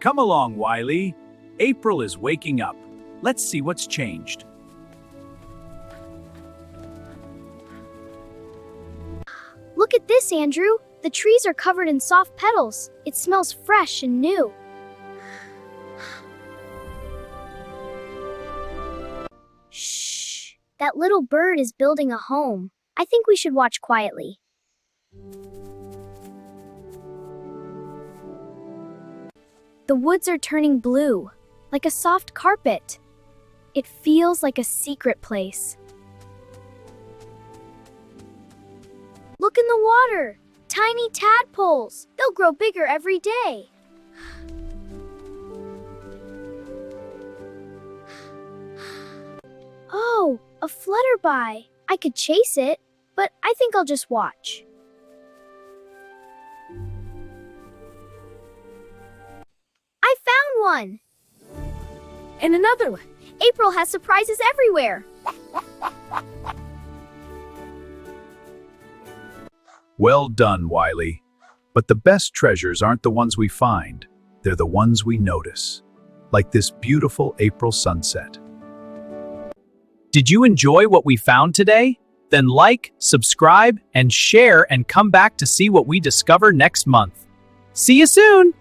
Come along, Wilee. April is waking up. Let's see what's changed. Look at this, Andrew. The trees are covered in soft petals. It smells fresh and new. Shh! That little bird is building a home. I think we should watch quietly. The woods are turning blue, like a soft carpet. It feels like a secret place. Look in the water! Tiny tadpoles! They'll grow bigger every day. Oh, a flutterby! I could chase it, but I think I'll just watch. I found one! And another one. April has surprises everywhere. Well done, Wilee. But the best treasures aren't the ones we find. They're the ones we notice. Like this beautiful April sunset. Did you enjoy what we found today? Then like, subscribe, and share and come back to see what we discover next month. See you soon!